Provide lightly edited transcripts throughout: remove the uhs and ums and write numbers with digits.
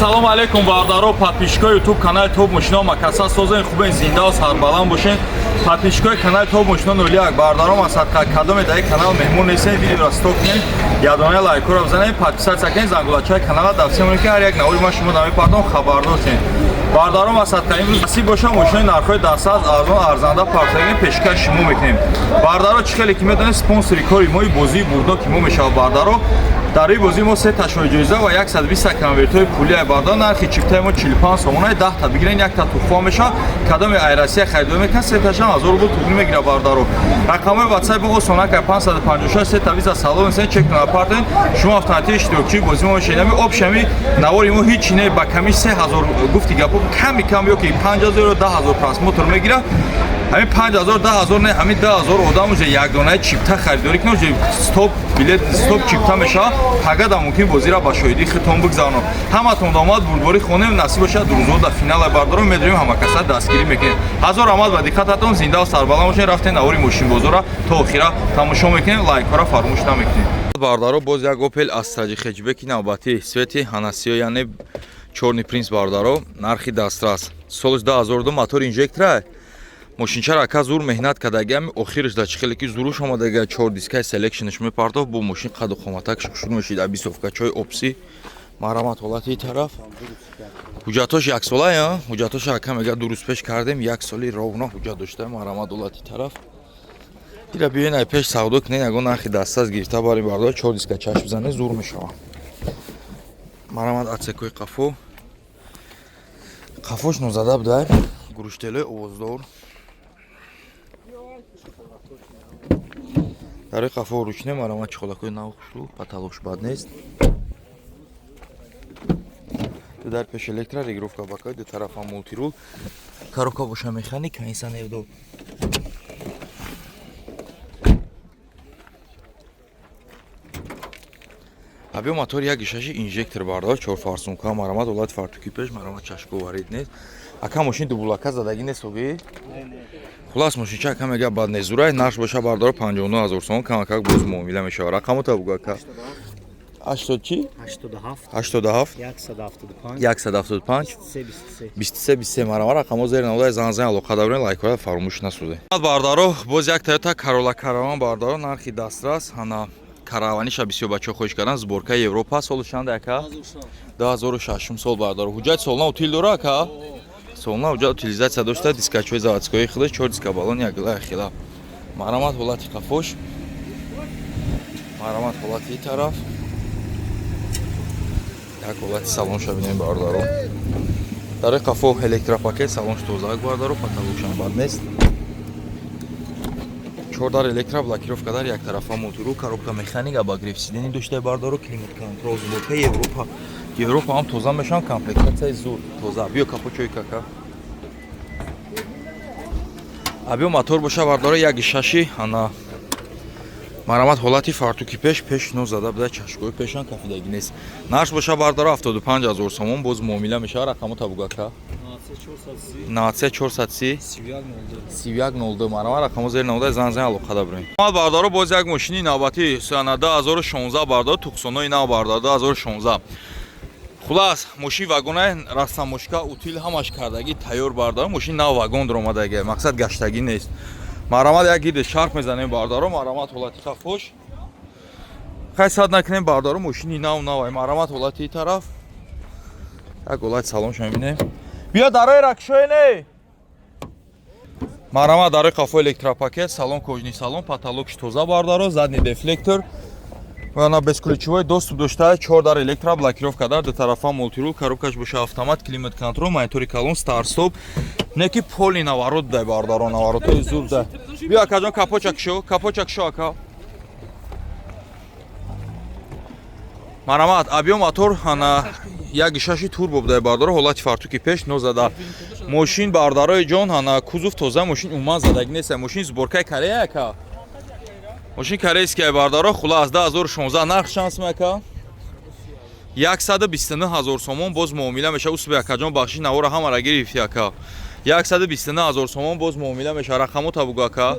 Ассалому алейкум бардаро, подписчикои YouTube канали Топ Мошино макасад созен хубен зинда сарбаланд бошен. Подписчикои канали Топ Мошино 01 бардаро масадқа кадоме дар канал меҳмон нестен, видеоро стоп кунед, ядона лайкро бзанед, подписатсия кунед, зангулачаи канала давсия мунед ки ҳар як навори ма шумо намепардом хабардор шавед. Бардаро масадқа имрӯз насиб боша мошини нархҳои дастаз арзон арзанда партагин пешкаш шумо мекунем. Бардаро чӣ хеле ки медонед спонсори кори мои бозии бурдо ки мо мешавад бардаро. Дар ин бозӣ мо 3 ташои ҷоиза ва 120 конвертҳои пулия бардаро. Нархи чиптаи мо 45 сомонаи 10 та бигирен, 1 та тухфа мешавад. Кадоми Айросия харидор мекунад 3 ташам 1000 рубл тугни мегирад бардаро. Рақамҳои WhatsApp мо осонака 556 3 та виза салон инсан чек на апартамент. Шумо автоматик иштирокчии бозӣ мо мешавед. Ами обшами навори мо ҳеҷ не ба ками 3000 гуфти гапо ками ёки 5000 10000 просмотр мегирад. Ами 5000 10000 не, ами 10000 одам уже як донаи чипта харидорӣ кунад, уже стоп билет стоп чипта мешавад. Ҳагада мумкин бозира ба шоҳидии хитон бигзаронам. Ҳаматон омад бурбори хонем насиб бошад рӯзода финала бардаро медоим ҳамакаса дастгирӣ мекунем. Ҳазор омад ва диққататон зинда ва сарбаланд бошед. Рафтем навори мошинбозора то охира тамошо мекунем, лайкҳоро фаромӯш намекунем. Бардаро боз як Opel Astra хеҷбеки навбати свети ҳанасиё яъне чорни принц бардаро нархи дастрас. Соли 2002 мотор инжектора мошинчара ака зур меҳнат кардагиами охираш да чӣ хеле ки зуруш омадага 4 дискаи селекшнаш мепардофт бо мошин қаду қоматак шур мешид абисовкачои опси марамат ҳолати тараф ҳуҷҷатош яксола я ҳуҷҷатош ака мега дуруст пеш кардем як соли ровно ҳуҷҷат дошта марамат ҳолати тараф ира биёнай пеш савдо кунен ягон нархи дастаз гирифта бари бардо 4 диска чашм зане зур мешавад марамат атсекои қафош нозада будай гуруштелои овоздор дар қафо ручне марамат чиқолакои нав хушу паталош бад нест дар пеш электро регировка бакай ду тарафа мултирул коробка боша механика инсан евдо абё мотор як гишаши инжектор бардор 4 фарсунка марамат олат фартуки пеш марамат чашко варид нест ака мошин дублака задаги нест оби хулас мошинча ака мега бад нест зурай нарш боша бардор 59000 сом камакак боз муомила мешава рақаму та буга ака 80 чи 87 175 23 марамат рақамо зер навода занзан алоқа даврен лайкора фаромӯш насузе бардаро боз як Toyota Corolla Caravan бардаро нархи дастрас ҳана караваниша бисёр бачаҳо хоҳиш кардан сборкаи Европа соли чанда ака 2006 сол бардаро ҳуҷҷати солна утил дора ака солна ҳуҷҷат утилизатсия дошта дискачои заводскои худа 4 диска балон як гилаи хила марамат ҳолати қафош марамат ҳолати тараф як ҳолати салонша бинем бардаро дар қафо электропакет салонш тозак бардаро паталошам бад нест чордар электро блокировка дар як тарафа мотуру коробка механика ба грифсидени дошта бардаро климат контрол сборкаи Европа ҳам тоза мешаванд комплектатсияи зур тоза биё капочои кака абё мотор боша бардаро 1.6 ана марамат ҳолати фартуки пеш но зада буда чашкои пешан кафидаги нест нарш боша бардаро 75000 сомон боз муомила мешавад рақамо табугака 430 3102 марамат рақамо зер навода занзан алоқа дабрем бардаро боз як мошини навбати сана 2016 бардаро туқсонои нав бардаро 2016 хулас мошин вагонай расамошка утил ҳамаш кардаги тайёр бардаро мошин нав вагон даромадаги мақсад гаштагӣ нест марамат як гирде шарф мезанем бардаро марамат ҳолати қафош хай сад накунем бардаро мошини нав марамат ҳолати тараф як ҳолати салонша мебинем биё дарои ракшои не марамат дарои қафо электропакет салон кожни салон потолокш тоза бардаро задни дефлектор ва безключевой доступ дошта 4 дар электро блокировка дар ду тарафа мултирул коробкаш боша автомат климат контрол монитори калон старт стоп неки поли наворот дай бардаро наворотои зур да биё акаҷон капочак шо ака марамат абё мотор ана як гишаши турбо будай бардаро ҳолати фартуки пеш но зада мошин бардарои ҷон ана кузов тоза мошин умуман задаги нест мошин сборкаи корея ака мошин корейская бардаро хулас 2016 нарх шанс ака 129000 сомон боз муомила мешавад усби акаҷон бахши навора ҳамара гирифти ака 129,000 сомон боз муомила меша. Рақамо табугака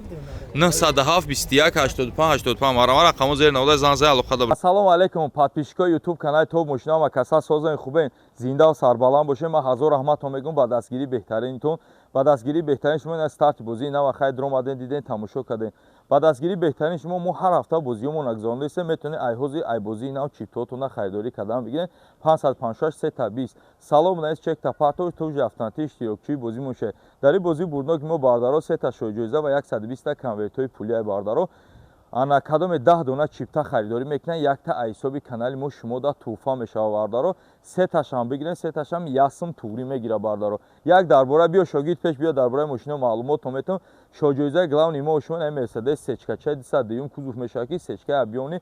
97 21 85 85 марама рақамо зер навода занзай алоқа даб. Ассалому алейкум подписчикои YouTube канали Тоб Мошина ва каса созани хубен зинда сарбаланд бошед. Ман ҳазор раҳматон мегӯям ба дастгирии беҳтаринтон. ба дастгирии беҳтарин шумо ин старти бозии нав хай дром аден диден тамошо карден. ба дастгирии беҳтарин шумо мо ҳар ҳафта бозиёмон агзондесем метавонед айҳози айбозии нав чиптоотона харидорӣ кардан бигирен 556 320 салом наис чек тапартош туҷи автоматии иштирокчии бозӣ моше. дар ин бозии бурдноки мо бардаро 3 та шоиҷоиза ва 120 конвертҳои пулияи бардаро ана кадоме 10 дона чипта харидорӣ мекунен. якта айҳисоби канали мо шумо да туҳфа мешава бардаро. 3 ташам бигирен, 3 ташам ясм туғрӣ мегира бардаро. як дар бора биё шогирд пеш биё дар бораи мошино маълумотон метавон. шоиҷоизаи главни мо шумо на мерседес сечкачаи 202 кузов мешава ки сечкаи абиёни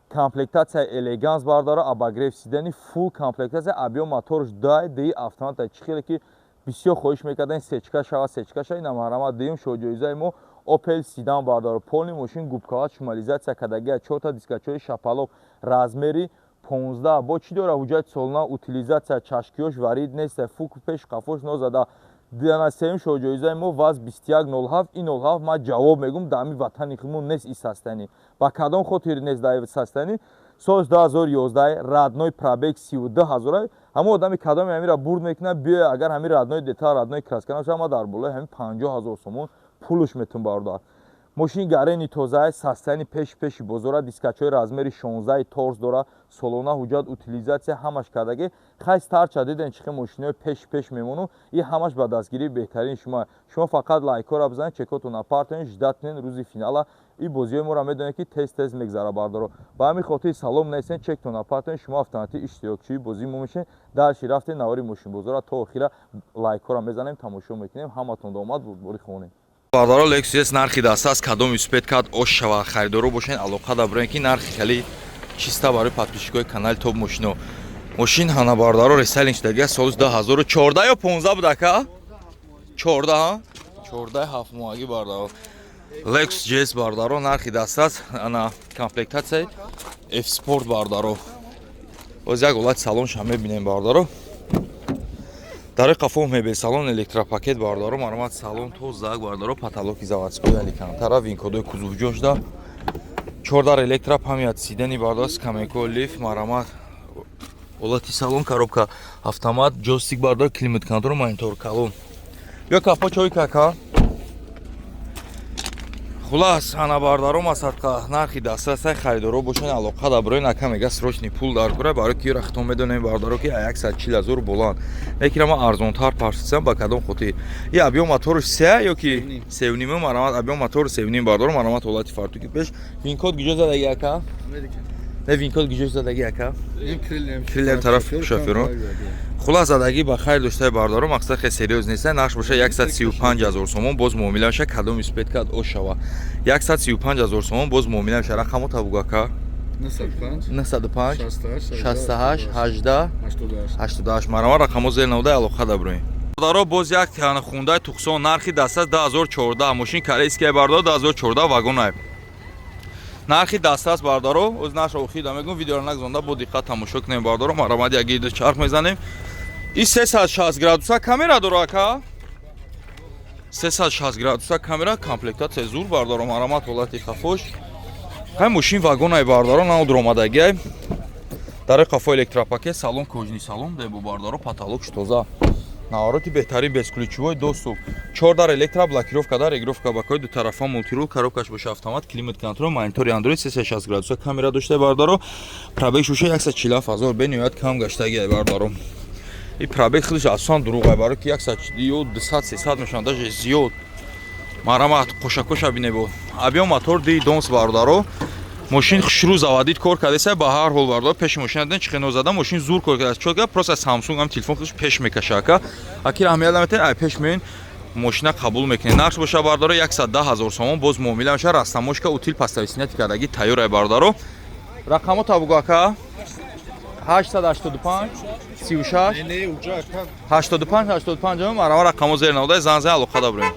комплектатсияи элеганс бардаро обогрев сидани фул комплектатсия абиён моторш ди автомат чихеле ки бисёр хоҳиш мекарден сечка шава сечка шава ин ҳамарамат диюм шоиҷоизаи мо Opel Sedan бардаро. полни мошин губкават шумализатсия кардагия 4 та дискачаи шапалок размери 15 бо чӣ дора ҳуҷҷати солона утилизатсия чашкиёш варид нест фук пеш қафош нозада. Сеюм шоиҷоизаи мо ваз 2107 ин 07 ман ҷавоб мегӯям дар ҳамин ватани худмон нест ин састани. ба кадом хотири нест дар ин састани? соли 2011 радной пробег 32000 ҳама одами кадоми ҳамира бурд мекунад биё агар ҳамин радной детал радной краска наша ма дар болои ҳамин 50000 сомон пулуш метавон бардор. мошини гарени тоза састани пеши бозора дискачаи размери 16 торс дора солона ҳуҷҷат утилизатсия ҳамаш кардаги хай старча диден чихе мошинои пеш мемону ин ҳамаш ба дастгирии беҳтарини шумо фақат лайкора бизанед чекотон апартонед ждат кунед рӯзи финала ин бозиҳои моро медонед ки тез мегзара бардоро. ба ҳамин хотир салом несен чектон апартонед шумо автомати иштирокчии бозии мо мешен дарши рафтед навори мошин бозора то охира лайкора мезанем тамошо мекунем ҳаматон домад бурбори хонем. бардаро Lexus нархи дастаст кадом успет кад ош шава харидоро бошен алоқа дабрен ки нархи хели чиста барои подписчикои канали Тоб Мошино. мошин ҳана бардаро ресайлинг шудагия соли 2014 ё 15 будака 14 7 моҳаги бардаро Lexus GS бардаро нархи дастаст ана комплектатсияи F Sport бардаро. оз як ҳолати салонша мебинем бардаро. дар қафо мебел салон электропакет бардаро маромат салон то зак бардаро потолоки заводской аликантара винкодой кузовҷош да 4 электро памят сидани бардаро скамейко лифт маромат ҳолати салон коробка автомат ҷойстик бардаро климат контрол монитор калон бё кафо чой кака хулас ана бардаро масадқа нархи дастасай харидоро бошен алоқа даброи нака мега срочни пул даргура барои ки рахтон медонем бардаро ки 140,000 боланд мекирам арзонтар парсисам ба кадом хотир и абиён мотори 3 ё ки 3.5 маромат абиён мотори 3.5 бардаро маромат ҳолати фартуки пеш винкод гиҷо задаги ака не винкод гиҷо задаги ака крилем тараф шофёрон хулас задаги ба хайр доштаи бардаро мақсад хе сериёз нест нақш боша 135,000 сомон боз муомила меша кадом успет кад ош шава 135,000 сомон боз муомила меша рақамо табугака 95 68 18 88 марама рақамо зер навода алоқа даброин бардаро боз як тиана хундай тухсон нархи дастаст 2014 мошин корейския бардаро 2014 вагонай нархи дастаст бардаро оз наша охида мегӯям видеоро нагзонда бо диққат тамошо кунем бардаро маромад як гирду чарх мезанем ин 360 градуса камера дора ака 360 градуса камера комплектатсия зур бардаро маромат ҳолати хафош хай мошин вагонай бардаро нав дромадагиай дар қафо электропакет салон кожни салон дебо бардаро потолокш тоза навороти беҳтарин безключевой доступ 4 электро блокировка дар регировка бакои ду тарафа мултирул коробкаш боша автомат климат контрол монитори андроид 360 градуса камера дошта бардаро пробег шуша 140,000 бениҳоят кам гаштагиай бардаро ин пробег хелиш асон дурӯғай барои ки 100-200-300 мешаванд даже зиёд маромат қошакоша бинебо абиён мотор ди донс бардаро мошин хушрӯ заводид кор кардеса ба ҳар ҳол бардаро пеши мошин диден чихено зада мошин зур кор кардаст чока просто Samsung ам телефон худш пеш мекаша ака акир аҳамият наметен ай пеш меин мошина қабул мекунед нақш боша бардаро 110,000 сомон боз муомила меша растамошка утил пастависинати кардаги тайёрай бардаро рақамо табугака 885 36 85 85 марама рақамо зер навода занзай алоқа даброин